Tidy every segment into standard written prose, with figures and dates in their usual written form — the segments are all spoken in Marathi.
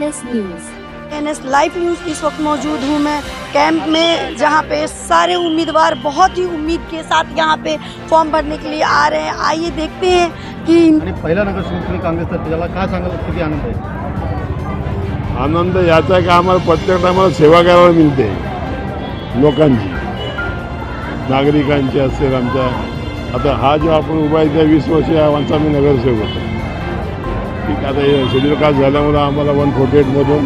NS news. NS live news इस वक्त मौजूद हूँ मैं कैंप में, जहाँ पे सारे उम्मीदवार बहुत ही उम्मीद के साथ यहाँ पे फॉर्म भरने के लिए आ रहे हैं। आइए देखते हैं कि पहिला नगरसेवक तुम्ही काँग्रेसतर्फे त्याला काय सांगाल, किती आनंद आहे? आनंद याचा आहे की आम्हाला प्रत्येक टायमाला सेवा करायला मिळते लोकांची, नागरिकांची असेल आमच्या. आता हा जो आपण उभा आहे त्या 20 वर्ष आमचा मी नगरसेवक होतो. ठीक आहे, आता हे शेड्यूल कास्ट झाल्यामुळं आम्हाला 148मधून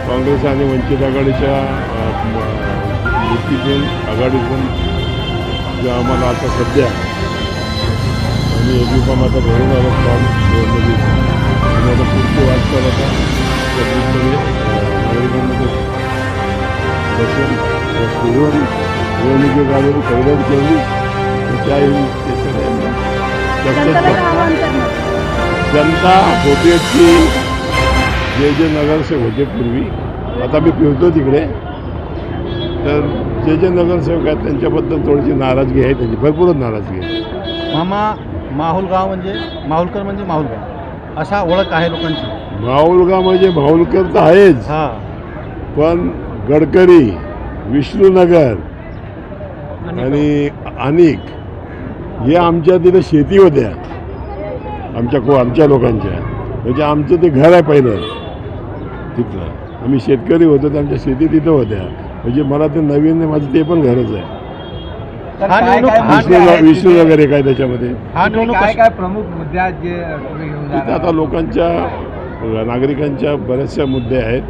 काँग्रेस आणि वंचित आघाडीच्या युतीतून आघाडीतून जे आम्हाला आता सध्या आम्ही एबीपम आता भरून आलो फॉर्म आणि आता पुढची वाटचाल आता नागरिकांमध्ये बसून फिरून निवडणुकीत आलेली खरेदी केली त्याही जनता होतेची जे नगरसेवक होते पूर्वी, आता मी फिरतो तिकडे, तर जे नगरसेवक आहेत त्यांच्याबद्दल थोडीशी नाराजगी आहे, त्यांची भरपूरच नाराजगी आहे. माहुलगाव म्हणजे माहुलकर म्हणजे माहुलगाव अशा ओळख आहे लोकांची. माहुलगाव म्हणजे माहुलकर तर आहेच, पण गडकरी, विष्णुनगर आणि अनेक हे आमच्या तिथे शेती होत्या आमच्या लोकांच्या, म्हणजे आमचं ते घर आहे पहिलं तिथलं. आम्ही शेतकरी होतो, तर आमच्या शेती तिथं होत्या, म्हणजे मला ते नवीन माझं ते पण घरच आहे. विष्णू वगैरे काय त्याच्यामध्ये काय प्रमुख मुद्दे आहेत जे तुम्ही घेऊन तिथं आता लोकांच्या नागरिकांच्या बरेचशा मुद्दे आहेत,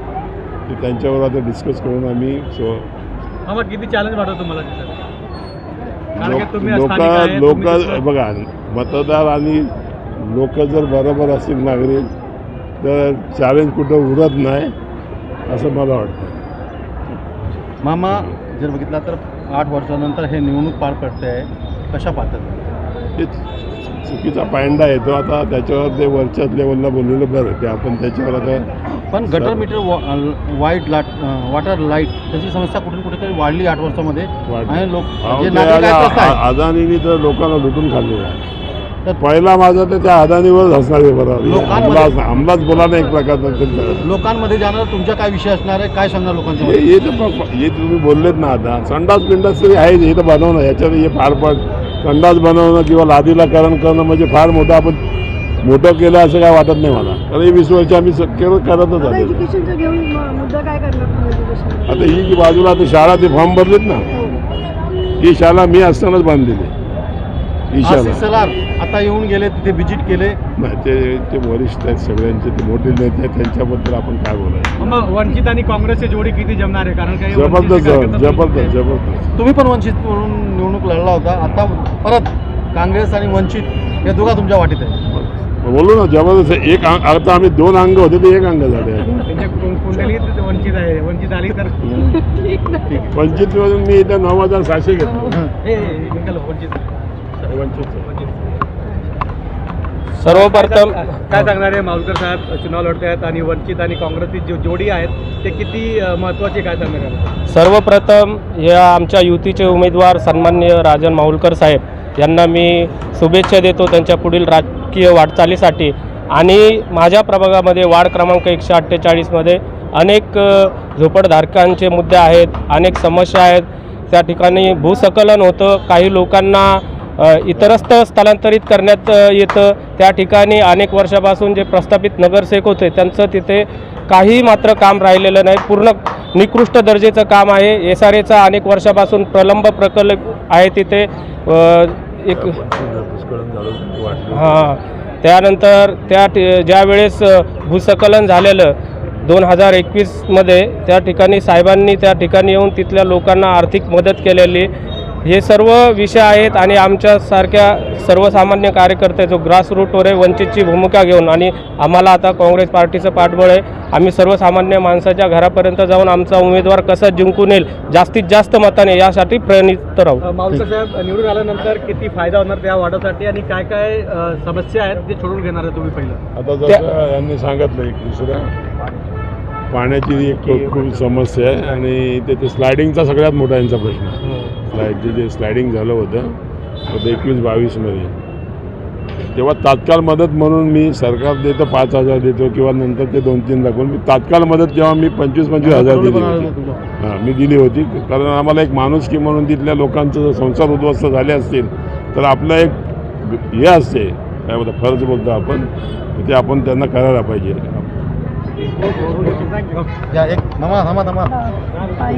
ते त्यांच्यावर आता डिस्कस करून आम्ही किती चॅलेंज वाटतं तुम्हाला लोक बघा, मतदार आणि लोक जर बरोबर असतील नागरिक, तर चॅलेंज कुठं उरत नाही असं मला वाटतं. मामा जर बघितला तर 8 वर्षानंतर हे निवडणूक पार पडते आहे, कशा पाहतात? ते चुकीचा पायंडा येतो आता, त्याच्यावर ते वरच्याच लेवलला बोललेलं बरं, ते आपण त्याच्यावर आता. पण गटर मीटर वॉटर लाईट त्याची समस्या कुठेतरी वाढली 8 वर्षामध्ये आणि लोक अदानीने तर लोकांना लुटून खाल्लेलं आहे. तर पहिला माझा तर त्या अदानीवरच असणार आहे. बरोबर, हमलाच बोला ना एक प्रकारचा. लोकांमध्ये जाणार तुमचा काय विषय असणार आहे, काय सांगणार लोकांच्या? हे तुम्ही बोललेत ना, आता संडास पिंडास तरी आहे, हे तर बनवणं, याच्यात हे फार पण संडास बनवणं किंवा लादीलाकरण करणं म्हणजे फार मोठं आपण मोठं केलं असं काय वाटत नाही मला, कारण 20 वर्ष आम्ही करतच आलो. आता ही जी बाजूला आता शाळा ते फॉर्म भरलेत ना, ही शाळा मी असतानाच बांधलेली. ही शाळा आता येऊन गेले, तिथे व्हिजिट केले. नाही, ते वरिष्ठ आहेत सगळ्यांचे, ते मोठे नेते आहेत, त्यांच्याबद्दल आपण काय बोलायचं. वंचित आणि काँग्रेसची जोडी किती जमणार आहे? कारण काही जबरदस्त. तुम्ही पण वंचित म्हणून निवडणूक लढला होता, आता परत काँग्रेस आणि वंचित हे दोघा तुमच्या वाटीत आहे. बोलू ना, जबरदस्त. एक आता आम्ही 2 अंग होते, ते 1 अंग झाले. वंचित आहे, वंचित आली तर वंचित मी इथं 9,700 घेतलो. सर्वप्रथम काय सांगणार आहे? माहुलकर साहेब चुनाव लढते आहेत आणि वंचित आणि काँग्रेसची जी जोडी आहेत ते किती महत्त्वाचे, काय सांगणार आहे? सर्वप्रथम या आमच्या युतीचे उमेदवार सन्माननीय राजन माहुलकर साहेब यांना मी शुभेच्छा देतो त्यांच्या पुढील राजकीय वाटचालीसाठी. आणि माझ्या प्रभागामध्ये वार्ड क्रमांक 148मध्ये अनेक झोपडधारकांचे मुद्दे आहेत, अनेक समस्या आहेत. त्या ठिकाणी भूस्खलन होतं, काही लोकांना इतरस्त स्थलांतरित करण्यात येतं. त्या ठिकाणी अनेक वर्षापासून जे प्रस्थापित नगरसेवक होते त्यांचं तिथे काही मात्र काम राहिलेलं नाही, पूर्ण निकृष्ट दर्जाचं काम आहे. SRAचा अनेक वर्षापासून प्रलंब प्रकल्प आहे तिथे. त्यानंतर ज्या वेळेस भूस्खलन झालेलं 2021मध्ये, त्या ठिकाणी साहेबांनी त्या ठिकाणी येऊन तिथल्या लोकांना आर्थिक मदत केलेली. हे सर्व विषय आहेत आणि आमच्यासारख्या सर्वसामान्य कार्यकर्ते जो ग्रासरूटवर आहे, वंचितची भूमिका घेऊन, आणि आम्हाला आता काँग्रेस पार्टीचं पाठबळ आहे. आम्ही सर्वसामान्य माणसाच्या घरापर्यंत जाऊन आमचा उमेदवार कसा जिंकून येईल जास्तीत जास्त मताने यासाठी प्रेरित राहू. माहुलकर साहेब निवडून आल्यानंतर किती फायदा होणार त्या वाढासाठी आणि काय काय समस्या आहेत ते सोडून घेणार आहे तुम्ही? पहिलं आता जसं यांनी सांगितलं, एक दुसरं पाण्याची एक खूप समस्या आहे आणि ते स्लायडिंगचा सगळ्यात मोठा यांचा प्रश्न आहे. जे स्लायडिंग झालं होतं 21-22मध्ये, तेव्हा तात्काळ मदत म्हणून मी सरकार देतं 5,000 देतो किंवा नंतर ते 2-3 लाख मी तात्काळ मदत जेव्हा मी 25,000 दिली होती. हां, मी दिली होती कारण आम्हाला एक माणुसकी म्हणून तिथल्या लोकांचं जर संसार उद्ध्वस्त झाले असतील तर आपलं एक हे असते काय बोलतो फर्ज बोलतो आपण ते आपण त्यांना करायला पाहिजे. या एक आई.